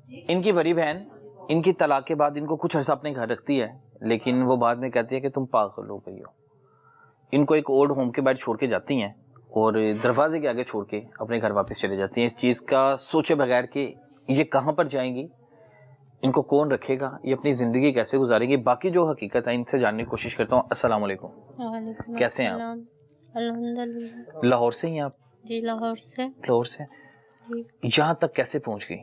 ان کی بڑی بہن ان کی طلاق کے بعد ان کو کچھ عرصہ اپنے گھر رکھتی ہے، لیکن وہ بعد میں کہتی ہے کہ تم پاگل ہو گئی ہو. ان کو ایک اولڈ ہوم کے باہر چھوڑ کے جاتی ہیں اور دروازے کے آگے چھوڑ کے اپنے گھر واپس چلے جاتی ہیں، اس چیز کا سوچے بغیر کہ یہ کہاں پر جائیں گی، ان کو کون رکھے گا، یہ اپنی زندگی کیسے گزاریں گی. باقی جو حقیقت ہے ان سے جاننے کی کوشش کرتا ہوں. السلام علیکم. وعلیکم کیسے ہیں السلام. الحمدللہ. لاہور سے ہی آپ؟ جی لاہور سے. لاہور سے. یہاں تک کیسے پہنچ گئی؟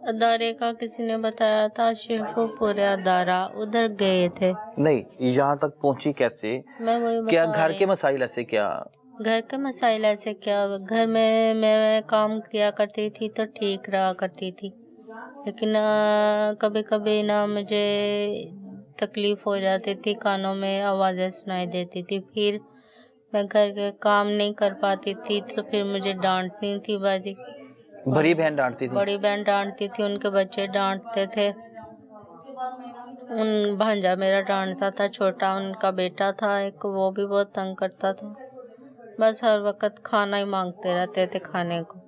ادارے کا کسی نے بتایا تھا، شیخ پورے ادارہ ادھر گئے تھے. نہیں، یہاں تک پہنچی کیسے؟ میں وہی کیا بتا گھر رہی کے ہوں. مسائل ایسے کیا؟ گھر کے مسائل ایسے کیا، گھر میں کام کیا کرتی تھی تو ٹھیک رہا کرتی تھی، لیکن کبھی کبھی نا مجھے تکلیف ہو جاتی تھی، کانوں میں آوازیں سنائی دیتی تھی، پھر میں گھر کے کام نہیں کر پاتی تھی تو پھر مجھے ڈانٹتی تھی باجی. بڑی بہن ڈانٹتی تھی؟ بڑی بہن ڈانٹتی تھی، ان کے بچے ڈانٹتے تھے. بھانجا میرا ڈانٹتا تھا، چھوٹا ان کا بیٹا تھا ایک، وہ بھی بہت تنگ کرتا تھا. بس ہر وقت کھانا ہی مانگتے رہتے تھے، کھانے کو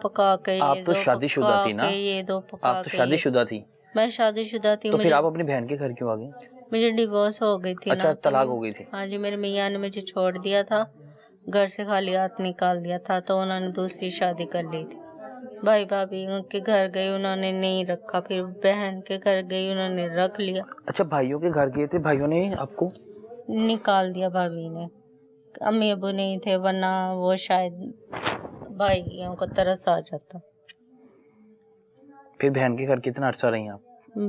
پکا کے آپ یہ تو دو، شادی شدہ پکا تھی نا؟ کے یہ دو، پکا آپ تو کے شادی یہ. شدہ تھی؟ میں شادی شدہ تھی. تو پھر مجھے آپ اپنی بہن کے گھر کیوں آ گئی؟ مجھے ڈیورس ہو گئی تھی نا. اچھا، طلاق ہو گئی تھی. ہاں جی، میرے میاں نے مجھے چھوڑ دیا تھا، گھر سے خالی ہاتھ نکال دیا تھا، تو انہوں نے دوسری شادی کر لی تھی. بھائی بھابھی ان کے گھر گئی، انہوں نے نہیں رکھا، پھر بہن کے گھر گئی، انہوں نے رکھ لیا. اچھا، بھائیوں کے گھر گئے تھے، بھائیوں نے آپ کو نکال دیا بھابھی نے. امی ابو نہیں تھے، ورنہ وہ شاید بھائیوں کو ترس آ جاتا. پھر بہن کے گھر کتنا عرصہ رہی آپ؟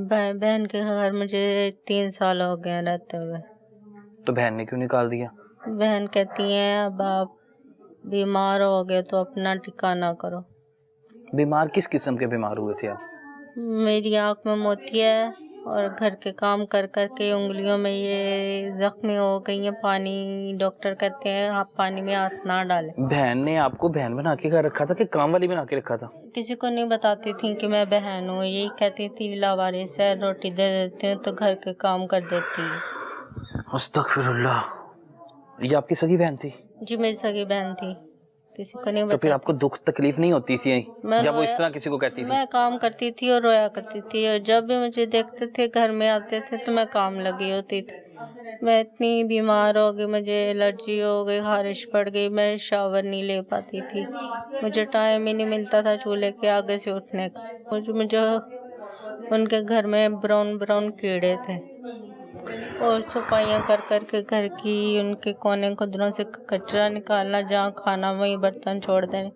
بہن کے گھر مجھے 3 سال ہو گئے رہتے ہوئے. تو بہن نے کیوں نکال دیا؟ بہن کہتی ہیں اب آپ بیمار ہو گئے تو اپنا ٹھکانہ کرو. بیمار کس قسم کے بیمار ہوئے تھے آپ؟ میری آنکھ میں موتی ہے اور گھر کے کام کر کر کے انگلیوں میں یہ زخمی ہو گئی ہیں. پانی، ڈاکٹر کہتے ہیں آپ پانی میں ہاتھ نہ ڈالیں. بہن نے آپ کو بہن بنا کے گھر رکھا تھا کہ کام والی بنا کے رکھا تھا؟ کسی کو نہیں بتاتی تھی کہ میں بہن ہوں، یہی کہتی تھی لاوارث ہے، روٹی دے دیتی ہوں تو گھر کے کام کر دیتی ہے. استغفر اللہ. یہ آپ کی سگی بہن تھی؟ جی میری سگی بہن تھی، کسی کو نہیں تو پھر آپ بتاتی. کو دکھ تکلیف نہیں ہوتی تھی جب وہ اس طرح کسی کو کہتی تھی؟ میں کام کرتی تھی اور رویا کرتی تھی، اور جب بھی مجھے دیکھتے تھے گھر میں آتے تھے تو میں کام لگی ہوتی تھی. میں اتنی بیمار ہو گئی، مجھے الرجی ہو گئی، خارش پڑ گئی، میں شاور نہیں لے پاتی تھی، مجھے ٹائم ہی نہیں ملتا تھا چولہے کے آگے سے اٹھنے کا. مجھے ان کے گھر میں براؤن کیڑے تھے، اور صفائیاں کر کر کے گھر کی ان کے کونے قدروں سے کچرا نکالنا، جہاں کھانا وہیں برتن چھوڑ دینے،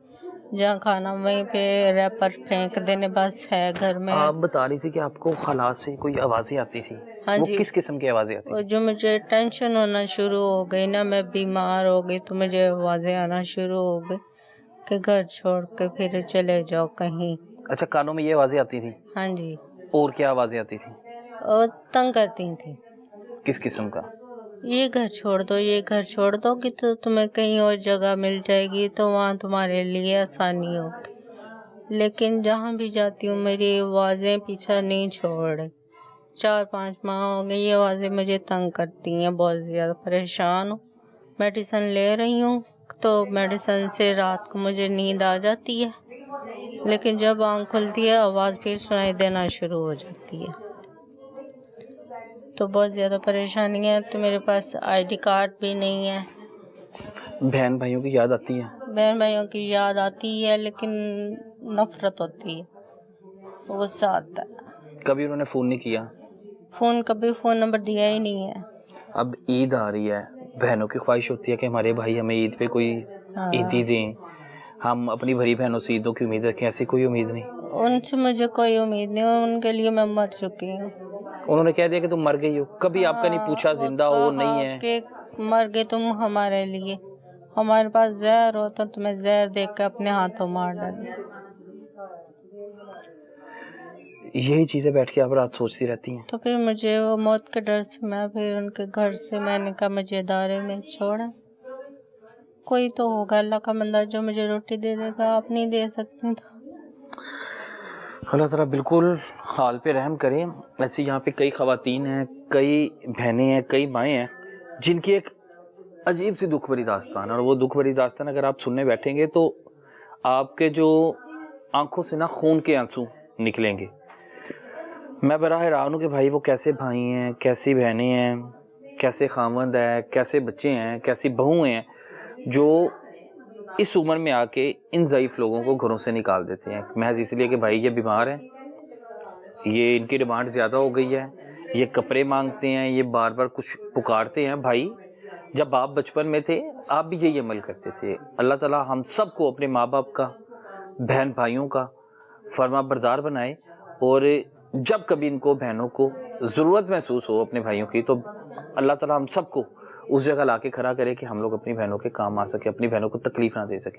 جہاں کھانا وہیں پہ ریپر پھینک دینے. بس ہے گھر میں. آپ بتا رہی تھی کہ آپ کو خلا سے کوئی آوازیں آتی تھی. ہاں وہ جی. کس قسم کی آوازیں آتی اور تھی؟ جو مجھے ٹینشن ہونا شروع ہو گئی نا، میں بیمار ہو گئی تو مجھے آوازیں آنا شروع ہو گئی کہ گھر چھوڑ کے پھر چلے جاؤ کہیں. اچھا، کانوں میں یہ آوازیں آتی تھی؟ ہاں جی. اور کیا آوازیں آتی تھی؟ اور تنگ کرتی تھی. کس قسم کا؟ یہ گھر چھوڑ دو، یہ گھر چھوڑ دو کہ تو تمہیں کہیں اور جگہ مل جائے گی تو وہاں تمہارے لیے آسانی ہوگی. لیکن جہاں بھی جاتی ہوں میری آوازیں پیچھا نہیں چھوڑ رہی. 4-5 ماہ ہو گئی یہ آوازیں مجھے تنگ کرتی ہیں، بہت زیادہ پریشان ہوں. میڈیسن لے رہی ہوں تو میڈیسن سے رات کو مجھے نیند آ جاتی ہے، لیکن جب آنکھ کھلتی ہے آواز پھر سنائی دینا شروع ہو جاتی ہے. تو بہت زیادہ پریشانی ہے. تو میرے پاس ID کارڈ بھی نہیں ہے. بہن بھائیوں کی یاد آتی ہے؟ بہن بھائیوں کی یاد آتی ہے، لیکن نفرت ہوتی ہے، غصہ آتا ہے. کبھی انہوں نے فون نہیں کیا؟ کبھی فون نمبر دیا ہی نہیں ہے. اب عید آ رہی ہے، بہنوں کی خواہش ہوتی ہے کہ ہمارے بھائی ہمیں عید پہ کوئی عیدی دیں، ہم اپنی بڑی بہنوں سے عیدوں کی امید رکھیں. ایسی کوئی امید نہیں؟ ان سے مجھے کوئی امید نہیں، ان کے لیے میں مر چکی ہوں. انہوں نے کہہ دیا کہ تم مر گئی ہو، کبھی آپ کا نہیں پوچھا زندہ ہو نہیں ہے؟ کہ مر گئے تم ہمارے لیے، ہمارے پاس زہر ہو تو تمہیں زہر دے کے اپنے ہاتھوں مار ڈالے. یہی چیزیں بیٹھ کے آپ رات سوچتی رہتی ہیں؟ تو پھر مجھے وہ موت کے ڈر سے میں پھر ان کے گھر سے میں نے کہا مجھے ادارے میں چھوڑا، کوئی تو ہوگا اللہ کا بندہ جو مجھے روٹی دے دے گا، آپ نہیں دے سکتے تو. اللہ تعالیٰ بالکل حال پہ رحم کریں. ایسے یہاں پہ کئی خواتین ہیں، کئی بہنیں ہیں، کئی مائیں ہیں جن کی ایک عجیب سی دکھ بھری داستان ہے، اور وہ دکھ بھری داستان اگر آپ سننے بیٹھیں گے تو آپ کے جو آنکھوں سے نا خون کے آنسو نکلیں گے. میں بڑا حیران ہوں کہ بھائی وہ کیسے بھائی ہیں, کیسی بہنیں ہیں, کیسے خاوند ہیں, کیسے بچے ہیں, کیسی بہویں ہیں جو اس عمر میں آ کے ان ضعیف لوگوں کو گھروں سے نکال دیتے ہیں محض اس لیے کہ بھائی یہ بیمار ہیں, یہ ان کی ڈیمانڈ زیادہ ہو گئی ہے, یہ کپڑے مانگتے ہیں, یہ بار بار کچھ پکارتے ہیں. بھائی جب آپ بچپن میں تھے آپ بھی یہی عمل کرتے تھے. اللہ تعالیٰ ہم سب کو اپنے ماں باپ کا, بہن بھائیوں کا فرما بردار بنائے, اور جب کبھی ان کو بہنوں کو ضرورت محسوس ہو اپنے بھائیوں کی تو اللہ تعالیٰ ہم سب کو اس جگہ لا کے کھڑا کرے کہ ہم لوگ اپنی بہنوں کے کام آ سکے, اپنی بہنوں کو تکلیف نہ دے سکے.